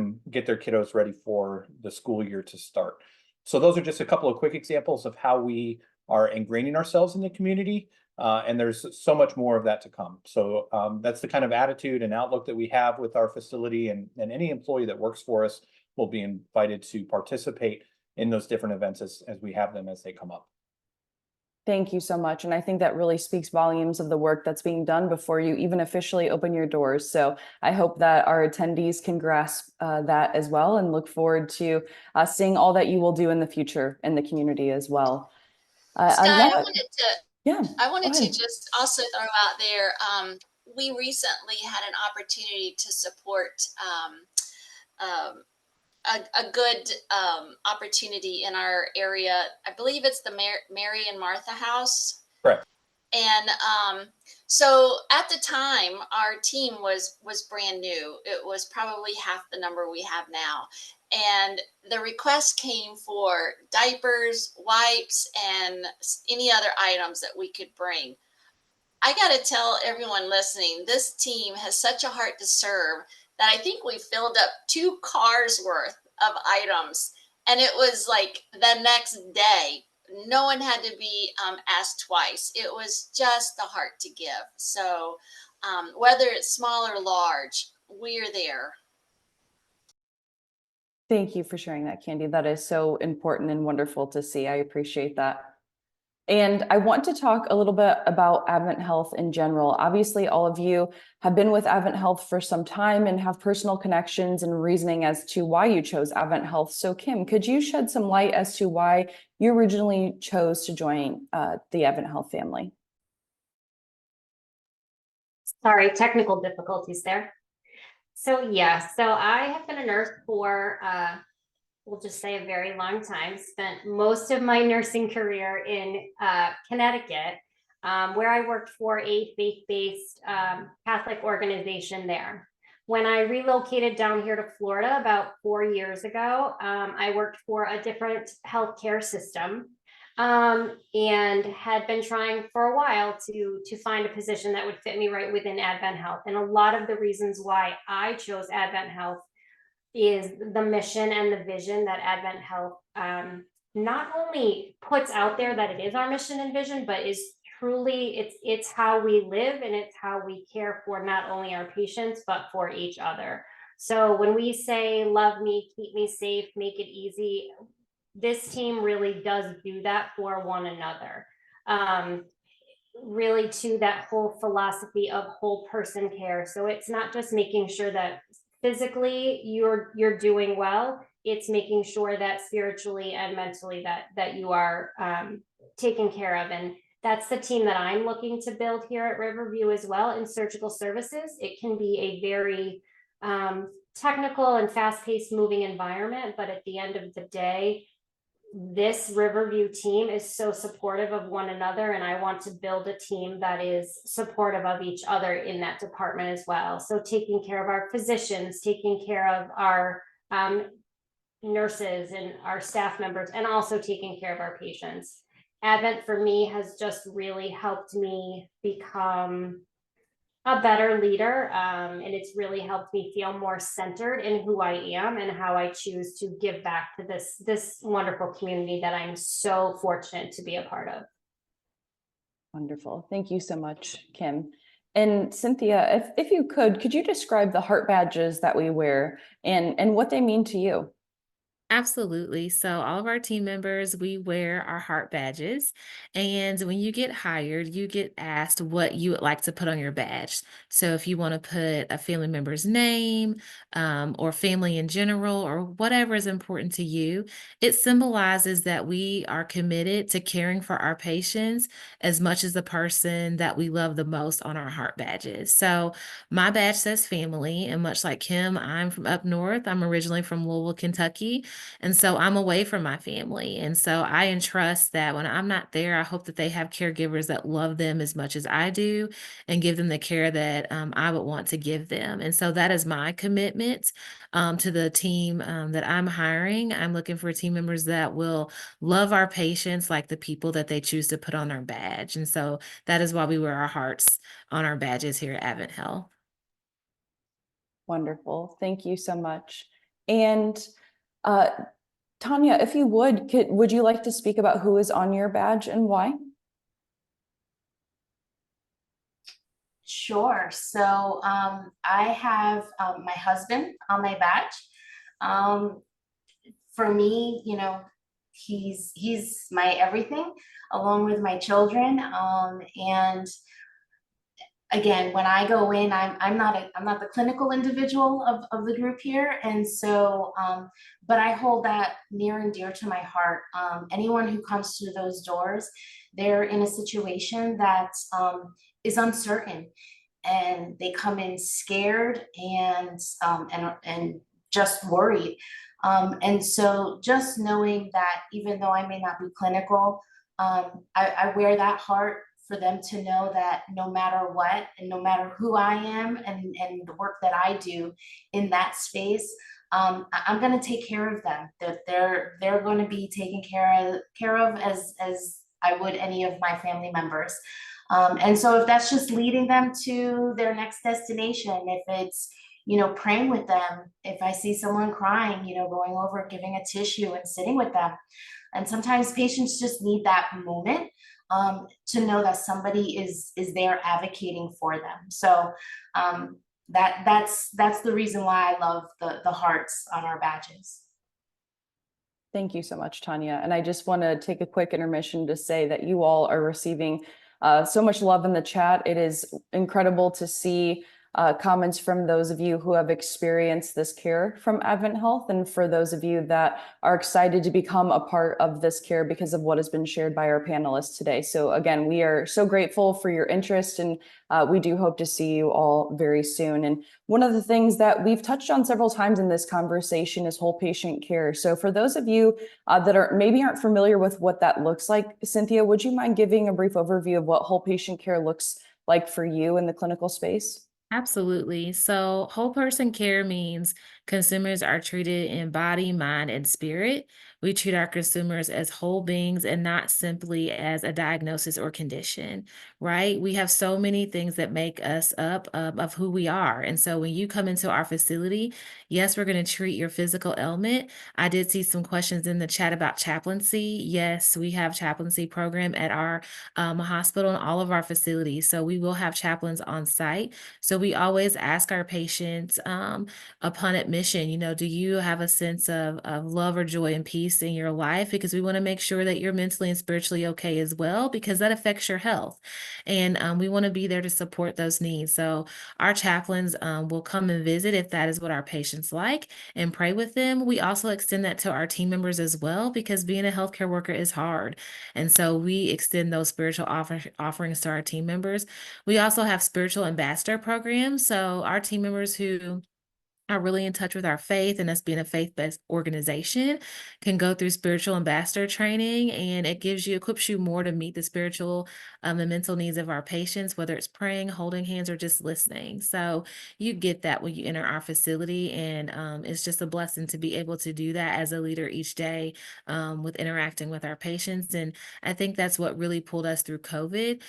kiddos ready for the school year to start. So those are just a couple of quick examples of how we are ingraining ourselves in the community. And there's so much more of that to come. So that's the kind of attitude and outlook that we have with our facility, and any employee that works for us will be invited to participate in those different events as we have them as they come up. Thank you so much. And I think that really speaks volumes of the work that's being done before you even officially open your doors. So I hope that our attendees can grasp that as well, and look forward to seeing all that you will do in the future in the community as well. Scott, I wanted to just also throw out there, we recently had an opportunity to support a good opportunity in our area. I believe it's the Mary and Martha House. Correct. And so at the time, our team was brand new. It was probably half the number we have now. And the request came for diapers, wipes, and any other items that we could bring. I got to tell everyone listening, this team has such a heart to serve that I think we filled up 2 cars worth of items. And it was like the next day, no one had to be asked twice. It was just the heart to give. So whether it's small or large, we're there. Thank you for sharing that, Candy. That is so important and wonderful to see. I appreciate that. And I want to talk a little bit about AdventHealth in general. Obviously, all of you have been with AdventHealth for some time and have personal connections and reasoning as to why you chose AdventHealth. So Kim, could you shed some light as to why you originally chose to join the AdventHealth family? Sorry, technical difficulties there. So I have been a nurse for, we'll just say a very long time, spent most of my nursing career in Connecticut, where I worked for a faith-based Catholic organization there. When I relocated down here to Florida about 4 years ago, I worked for a different healthcare system and had been trying for a while to find a position that would fit me right within AdventHealth. And a lot of the reasons why I chose AdventHealth is the mission and the vision that AdventHealth not only puts out there that it is our mission and vision, but is truly, it's how we live, and it's how we care for not only our patients, but for each other. So when we say, love me, keep me safe, make it easy, this team really does do that for one another. Really to that whole philosophy of whole person care. So it's not just making sure that physically you're doing well, it's making sure that spiritually and mentally that you are taken care of. And that's the team that I'm looking to build here at Riverview as well. In surgical services, it can be a very technical and fast-paced moving environment, but at the end of the day, this Riverview team is so supportive of one another, and I want to build a team that is supportive of each other in that department as well. So taking care of our physicians, taking care of our nurses and our staff members, and also taking care of our patients. Advent for me has just really helped me become a better leader, and it's really helped me feel more centered in who I am and how I choose to give back to this wonderful community that I'm so fortunate to be a part of. Wonderful. Thank you so much, Kim. And Cynthia, if you could you describe the heart badges that we wear and what they mean to you? Absolutely. So all of our team members, we wear our heart badges. And when you get hired, you get asked what you would like to put on your badge. So if you want to put a family member's name, or family in general, or whatever is important to you, it symbolizes that we are committed to caring for our patients as much as the person that we love the most on our heart badges. So my badge says family, and much like Kim, I'm from up north. I'm originally from Louisville, Kentucky. And so I'm away from my family. And so I entrust that when I'm not there, I hope that they have caregivers that love them as much as I do and give them the care that I would want to give them. And so that is my commitment to the team that I'm hiring. I'm looking for team members that will love our patients like the people that they choose to put on their badge. And so that is why we wear our hearts on our badges here at AdventHealth. Wonderful. Thank you so much. And Tanya, if you would you like to speak about who is on your badge and why? Sure. So I have my husband on my badge. For me, you know, he's my everything, along with my children. And again, when I go in, I'm not the clinical individual of the group here, and so but I hold that near and dear to my heart. Anyone who comes through those doors, they're in a situation that is uncertain, and they come in scared and just worried. And so just knowing that even though I may not be clinical, I wear that heart for them to know that no matter what, and no matter who I am and the work that I do in that space, I'm going to take care of them. That they're going to be taken care of as I would any of my family members. And so if that's just leading them to their next destination, if it's, you know, praying with them, if I see someone crying, you know, going over, giving a tissue and sitting with them. And sometimes patients just need that moment to know that somebody is there advocating for them. So that's the reason why I love the hearts on our badges. Thank you so much, Tanya. And I just want to take a quick intermission to say that you all are receiving so much love in the chat. It is incredible to see comments from those of you who have experienced this care from AdventHealth, and for those of you that are excited to become a part of this care because of what has been shared by our panelists today. So again, we are so grateful for your interest, and we do hope to see you all very soon. And one of the things that we've touched on several times in this conversation is whole patient care. So for those of you that aren't familiar with what that looks like, Cynthia, would you mind giving a brief overview of what whole patient care looks like for you in the clinical space? Absolutely. So whole person care means consumers are treated in body, mind, and spirit. We treat our consumers as whole beings and not simply as a diagnosis or condition, right? We have so many things that make us up of who we are. And so when you come into our facility, yes, we're going to treat your physical ailment. I did see some questions in the chat about chaplaincy. Yes, we have chaplaincy program at our hospital and all of our facilities. So we will have chaplains on site. So we always ask our patients upon admission, you know, do you have a sense of love or joy and peace peace in your life, because we want to make sure that you're mentally and spiritually okay as well, because that affects your health. And we want to be there to support those needs. So our chaplains will come and visit if that is what our patients like, and pray with them. We also extend that to our team members as well, because being a healthcare worker is hard. And so we extend those spiritual offerings to our team members. We also have spiritual ambassador programs. So our team members who are really in touch with our faith and us being a faith-based organization can go through spiritual ambassador training, and it equips you more to meet the spiritual and mental needs of our patients, whether it's praying, holding hands, or just listening. So you get that when you enter our facility, and it's just a blessing to be able to do that as a leader each day with interacting with our patients. And I think that's what really pulled us through COVID,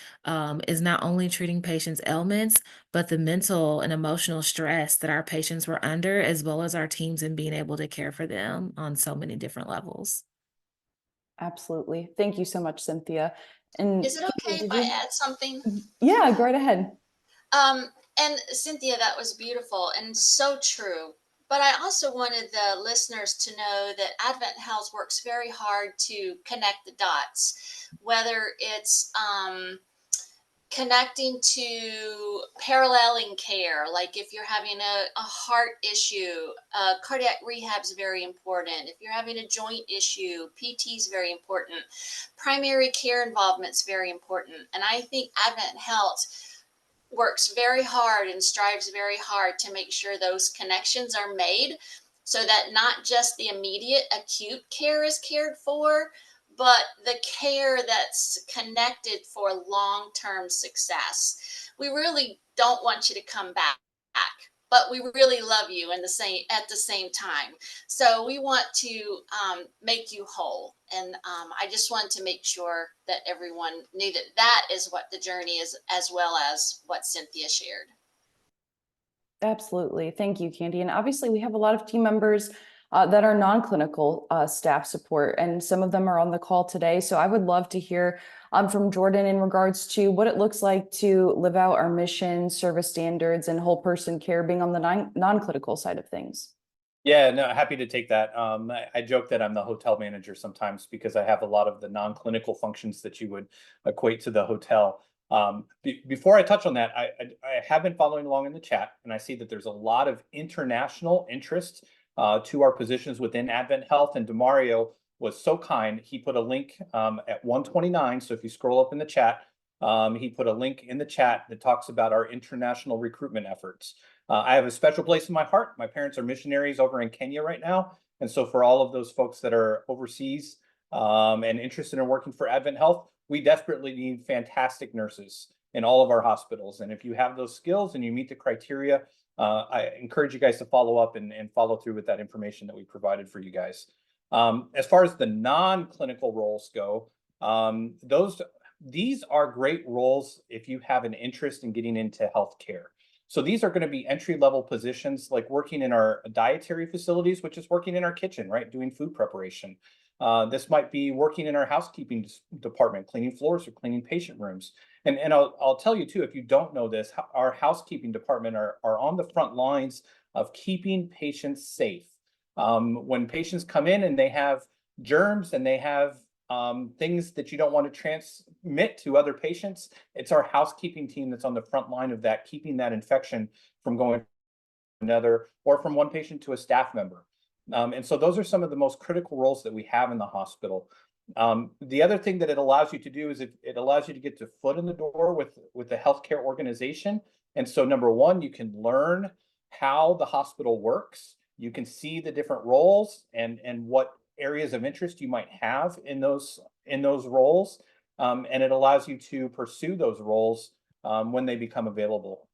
is not only treating patients' ailments, but the mental and emotional stress that our patients were under, as well as our teams, and being able to care for them on so many different levels. Absolutely. Thank you so much, Cynthia. And Is it okay if I add something? Yeah, go right ahead. And Cynthia, that was beautiful and so true. But I also wanted the listeners to know that Advent Health works very hard to connect the dots, whether it's connecting to paralleling care, like if you're having a heart issue, cardiac rehab is very important. If you're having a joint issue, PT is very important. Primary care involvement is very important. And I think Advent Health works very hard and strives very hard to make sure those connections are made, so that not just the immediate acute care is cared for, but the care that's connected for long-term success. We really don't want you to come back, but we really love you at the same time. So we want to make you whole. And I just wanted to make sure that everyone knew that that is what the journey is, as well as what Cynthia shared. Absolutely. Thank you, Candy. And obviously, we have a lot of team members that are non-clinical staff support, and some of them are on the call today. So I would love to hear from Jordan in regards to what it looks like to live out our mission, service standards, and whole person care, being on the non-clinical side of things. Yeah, no, happy to take that. I joke that I'm the hotel manager sometimes because I have a lot of the non-clinical functions that you would equate to the hotel. Before I touch on that, I have been following along in the chat, and I see that there's a lot of international interest to our positions within Advent Health. And Demario was so kind; he put a link at 129. So if you scroll up in the chat, he put a link in the chat that talks about our international recruitment efforts. I have a special place in my heart. My parents are missionaries over in Kenya right now. And so for all of those folks that are overseas and interested in working for Advent Health, we desperately need fantastic nurses in all of our hospitals. And if you have those skills and you meet the criteria, I encourage you guys to follow up and follow through with that information that we provided for you guys. As far as the non-clinical roles go, these are great roles if you have an interest in getting into healthcare. So these are going to be entry-level positions, like working in our dietary facilities, which is working in our kitchen, right? Doing food preparation. This might be working in our housekeeping department, cleaning floors or cleaning patient rooms. And I'll tell you too, if you don't know this, our housekeeping department are on the front lines of keeping patients safe. When patients come in and they have germs and they have things that you don't want to transmit to other patients, it's our housekeeping team that's on the front line of that, keeping that infection from going to another or from one patient to a staff member. And so those are some of the most critical roles that we have in the hospital. The other thing that it allows you to do is it allows you to get the foot in the door with the healthcare organization. And so number one, you can learn how the hospital works. You can see the different roles and what areas of interest you might have in those roles, and it allows you to pursue those roles when they become available.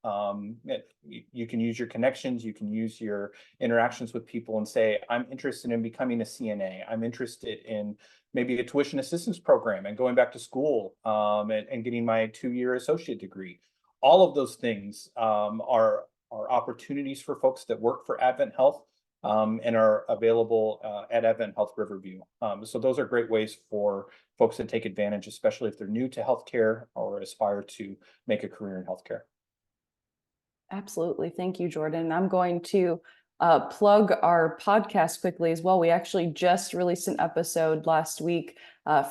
You can use your connections, you can use your interactions with people and say, I'm interested in becoming a CNA. I'm interested in maybe a tuition assistance program and going back to school and getting my 2-year associate degree. All of those things are opportunities for folks that work for Advent Health and are available at AdventHealth Riverview. So those are great ways for folks to take advantage, especially if they're new to healthcare or aspire to make a career in healthcare. Absolutely. Thank you, Jordan. I'm going to plug our podcast quickly as well. We actually just released an episode last week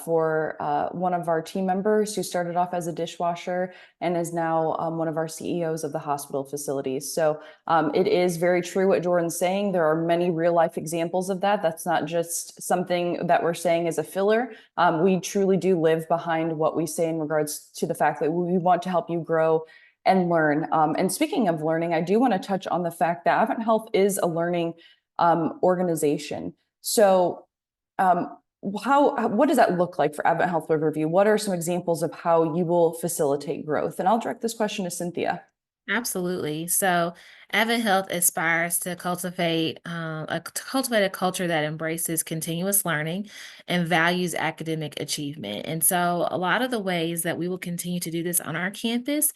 for one of our team members who started off as a dishwasher and is now one of our CEOs of the hospital facilities. So it is very true what Jordan's saying. There are many real life examples of that. That's not just something that we're saying as a filler. We truly do live behind what we say in regards to the fact that we want to help you grow and learn. And speaking of learning, I do want to touch on the fact that AdventHealth is a learning organization. So what does that look like for AdventHealth Riverview? What are some examples of how you will facilitate growth? And I'll direct this question to Cynthia. Absolutely. So AdventHealth aspires to cultivate a culture that embraces continuous learning and values academic achievement. And so a lot of the ways that we will continue to do this on our campus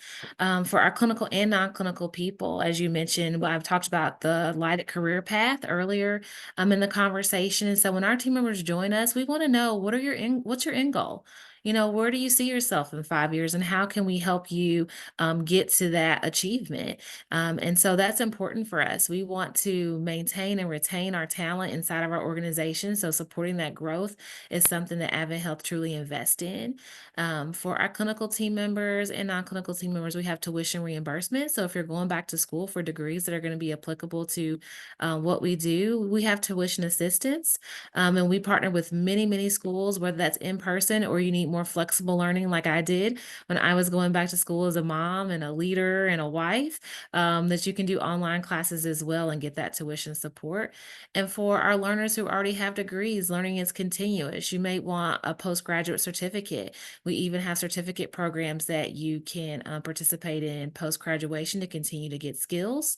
for our clinical and non-clinical people, as you mentioned, I've talked about the lighted career path earlier in the conversation. And so when our team members join us, we want to know what's your end goal? You know, where do you see yourself in 5 years, and how can we help you get to that achievement? And so that's important for us. We want to maintain and retain our talent inside of our organization. So supporting that growth is something that AdventHealth truly invests in. For our clinical team members and non-clinical team members, we have tuition reimbursement. So if you're going back to school for degrees that are going to be applicable to what we do, we have tuition assistance. And we partner with many, many schools, whether that's in person or you need more flexible learning like I did when I was going back to school as a mom and a leader and a wife, that you can do online classes as well and get that tuition support. And for our learners who already have degrees, learning is continuous. You may want a postgraduate certificate. We even have certificate programs that you can participate in post-graduation to continue to get skills.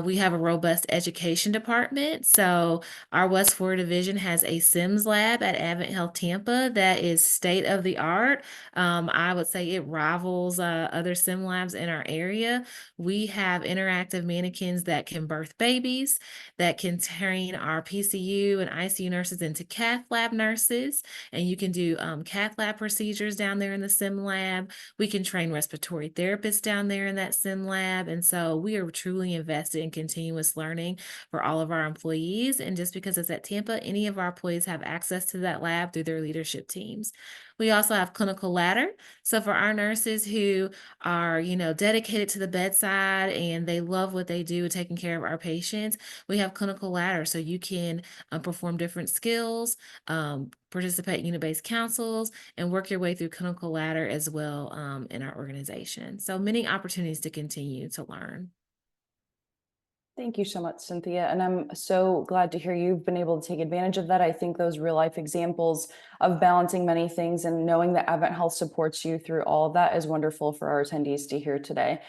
We have a robust education department. So our West Florida division has a Sims lab at AdventHealth Tampa that is state of the art. I would say it rivals other sim labs in our area. We have interactive mannequins that can birth babies, that can train our PCU and ICU nurses into cath lab nurses. And you can do cath lab procedures down there in the sim lab. We can train respiratory therapists down there in that sim lab. And so we are truly invested in continuous learning for all of our employees. And just because it's at Tampa, any of our employees have access to that lab through their leadership teams. We also have clinical ladder. So for our nurses who are, dedicated to the bedside and they love what they do, taking care of our patients, we have clinical ladder. So you can perform different skills, participate in unit-based councils, and work your way through clinical ladder as well in our organization. So many opportunities to continue to learn. Thank you so much, Cynthia. And I'm so glad to hear you've been able to take advantage of that. I think those real life examples of balancing many things and knowing that AdventHealth supports you through all of that is wonderful for our attendees to hear today.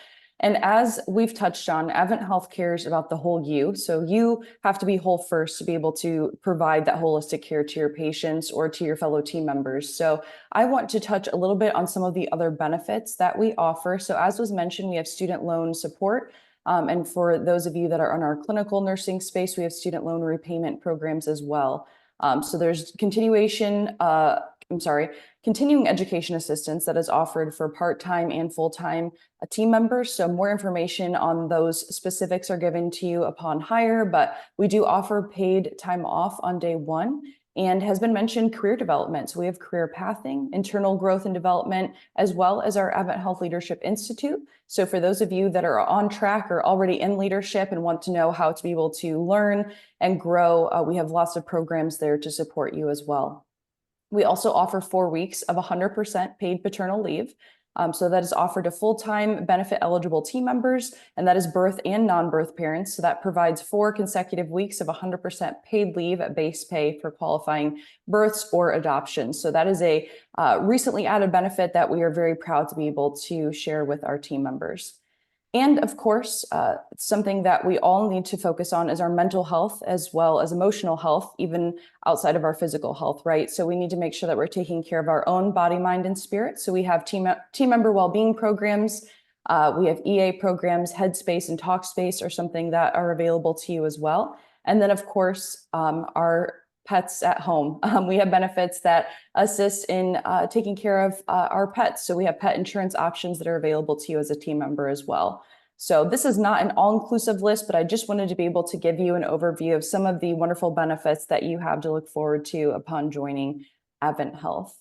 And as we've touched on, AdventHealth cares about the whole you. So you have to be whole first to be able to provide that holistic care to your patients or to your fellow team members. So I want to touch a little bit on some of the other benefits that we offer. So as was mentioned, we have student loan support. And for those of you that are on our clinical nursing space, we have student loan repayment programs as well. So there's continuing education assistance that is offered for part-time and full-time team members. So more information on those specifics are given to you upon hire, but we do offer paid time off on day one. And has been mentioned career development. So we have career pathing, internal growth and development, as well as our AdventHealth Leadership Institute. So for those of you that are on track or already in leadership and want to know how to be able to learn and grow, we have lots of programs there to support you as well. We also offer 4 weeks of 100% paid paternal leave. So that is offered to full-time benefit eligible team members, and that is birth and non-birth parents. So that provides 4 consecutive weeks of 100% paid leave at base pay for qualifying births or adoptions. So that is a recently added benefit that we are very proud to be able to share with our team members. And of course, something that we all need to focus on is our mental health as well as emotional health, even outside of our physical health, right? So we need to make sure that we're taking care of our own body, mind, and spirit. So we have team member well-being programs. We have EA programs, Headspace and Talkspace are something that are available to you as well. And then of course, our pets at home. We have benefits that assist in taking care of our pets. So we have pet insurance options that are available to you as a team member as well. So this is not an all-inclusive list, but I just wanted to be able to give you an overview of some of the wonderful benefits that you have to look forward to upon joining AdventHealth.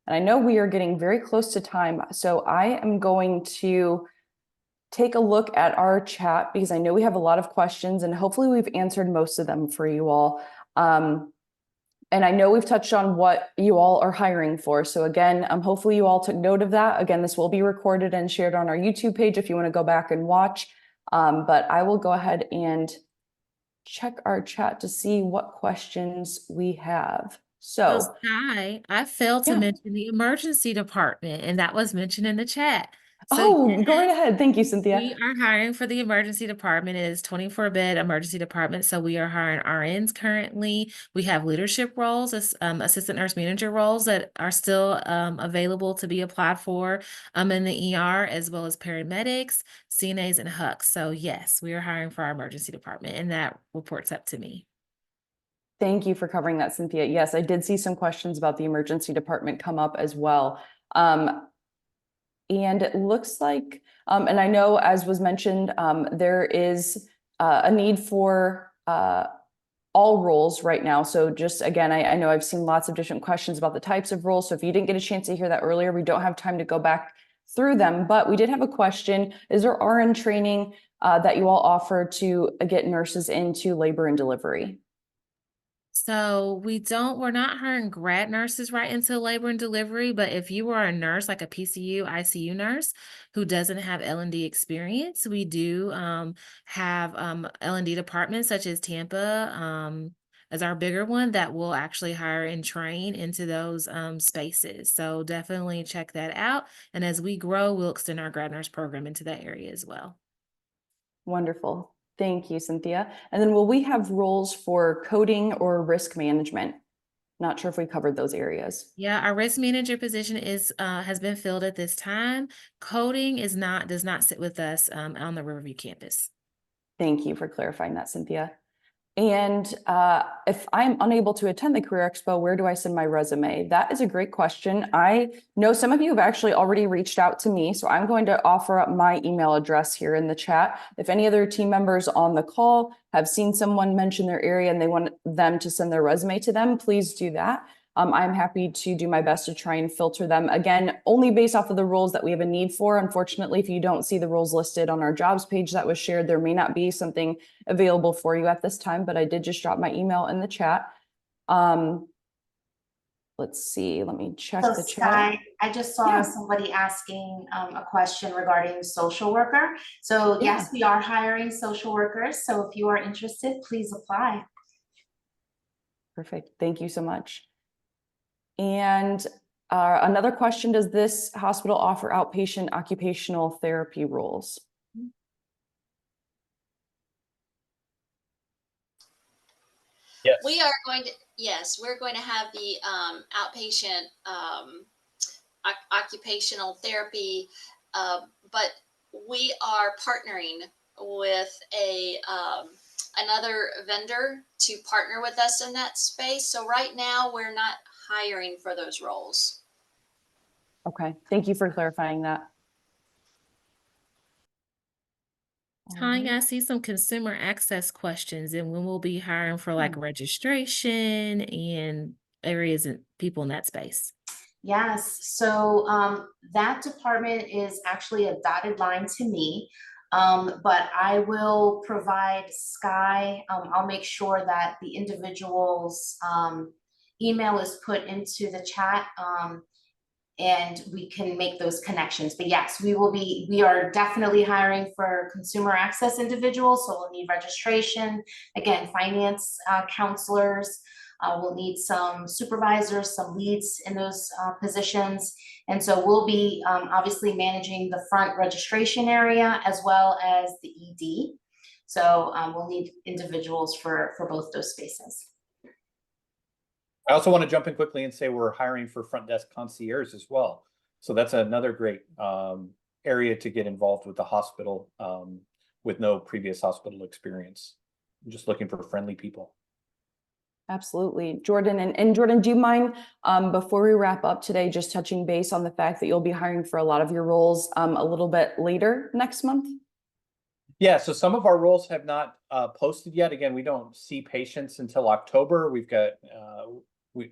And I know we are getting very close to time, so I am going to take a look at our chat because I know we have a lot of questions and hopefully we've answered most of them for you all. And I know we've touched on what you all are hiring for. So again, hopefully you all took note of that. Again, this will be recorded and shared on our YouTube page if you want to go back and watch. But I will go ahead and check our chat to see what questions we have. So Sky, I failed to yeah. mention the emergency department, and that was mentioned in the chat. So Oh, go right yes, ahead. Thank you, Cynthia. we are hiring for the emergency department. It is 24-bed emergency department. So we are hiring RNs currently. We have leadership roles, as assistant nurse manager roles that are still available to be applied for in the ER, as well as paramedics, CNAs, and HUCs. So yes, we are hiring for our emergency department, and that reports up to me. Thank you for covering that, Cynthia. Yes, I did see some questions about the emergency department come up as well. And it looks like, and I know as was mentioned, there is a need for all roles right now. So just again, I know I've seen lots of different questions about the types of roles. So if you didn't get a chance to hear that earlier, we don't have time to go back through them, but we did have a question. Is there RN training that you all offer to get nurses into labor and delivery? So we're not hiring grad nurses right into labor and delivery, but if you are a nurse, like a PCU, ICU nurse who doesn't have L&D experience, we do have L&D departments such as Tampa as our bigger one that will actually hire and train into those spaces. So definitely check that out. And as we grow, we'll extend our grad nurse program into that area as well. Wonderful. Thank you, Cynthia. And then will we have roles for coding or risk management? Not sure if we covered those areas. Yeah, our risk manager position is has been filled at this time. Coding does not sit with us on the Riverview campus. Thank you for clarifying that, Cynthia. And if I'm unable to attend the Career Expo, where do I send my resume? That is a great question. I know some of you have actually already reached out to me, so I'm going to offer up my email address here in the chat. If any other team members on the call have seen someone mention their area and they want them to send their resume to them, please do that. I'm happy to do my best to try and filter them. Again, only based off of the roles that we have a need for. Unfortunately, if you don't see the roles listed on our jobs page that was shared, there may not be something available for you at this time, but I did just drop my email in the chat. Let's see, let me check So the chat. Sky, I just saw Yeah. somebody asking a question regarding social worker. So yes, we are hiring social workers. So if you are interested, please apply. Perfect. Thank you so much. And another question, does this hospital offer outpatient occupational therapy roles? Yes. We are going to, yes, we're going to have the outpatient occupational therapy, but we are partnering with another vendor to partner with us in that space. So right now we're not hiring for those roles. Okay, thank you for clarifying that. Tanya, I see some consumer access questions, and when we'll be hiring for like registration and areas and people in that space. Yes, so that department is actually a dotted line to me, but I will provide Sky. I'll make sure that the individual's email is put into the chat, and we can make those connections. But yes, we are definitely hiring for consumer access individuals, so we'll need registration, again, finance counselors. We'll need some supervisors, some leads in those positions. And so we'll be obviously managing the front registration area as well as the ED. So we'll need individuals for both those spaces. I also want to jump in quickly and say we're hiring for front desk concierge as well. So that's another great area to get involved with the hospital with no previous hospital experience. I'm just looking for friendly people. Absolutely. Jordan, and Jordan, do you mind, before we wrap up today, just touching base on the fact that you'll be hiring for a lot of your roles a little bit later next month? Yeah, so some of our roles have not posted yet. Again, we don't see patients until October. We've got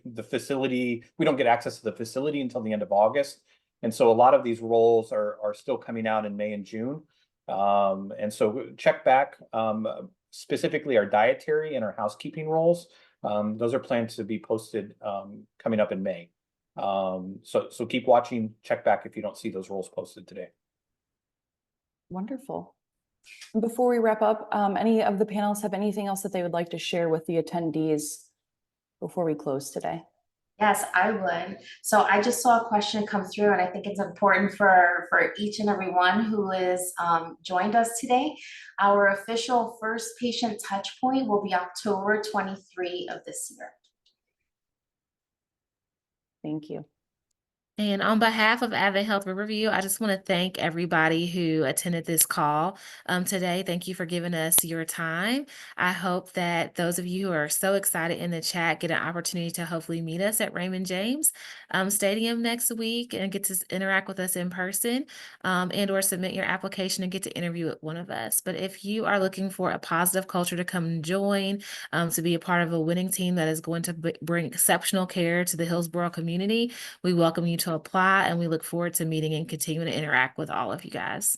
the facility, we don't get access to the facility until the end of August. And so a lot of these roles are still coming out in May and June. And so check back, specifically our dietary and our housekeeping roles. Those are planned to be posted coming up in May. So keep watching, check back if you don't see those roles posted today. Wonderful. Before we wrap up, any of the panelists have anything else that they would like to share with the attendees before we close today? Yes, I would. So I just saw a question come through, and I think it's important for each and every one who is joined us today. Our official first patient touch point will be October 23 of this year. Thank you. And on behalf of AdventHealth Riverview, I just want to thank everybody who attended this call today. Thank you for giving us your time. I hope that those of you who are so excited in the chat get an opportunity to hopefully meet us at Raymond James Stadium next week and get to interact with us in person and or submit your application and get to interview with one of us. But if you are looking for a positive culture to come and join, to be a part of a winning team that is going to bring exceptional care to the Hillsborough community, we welcome you to apply, and we look forward to meeting and continuing to interact with all of you guys.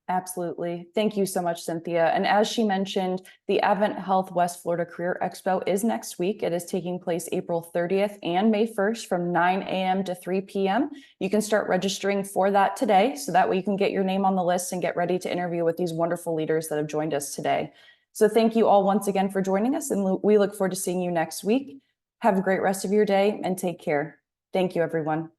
Absolutely. Thank you so much, Cynthia. And as she mentioned, the AdventHealth West Florida Career Expo is next week. It is taking place April 30th and May 1st from 9 a.m. to 3 p.m. You can start registering for that today, so that way you can get your name on the list and get ready to interview with these wonderful leaders that have joined us today. So thank you all once again for joining us, and we look forward to seeing you next week. Have a great rest of your day and take care. Thank you, everyone.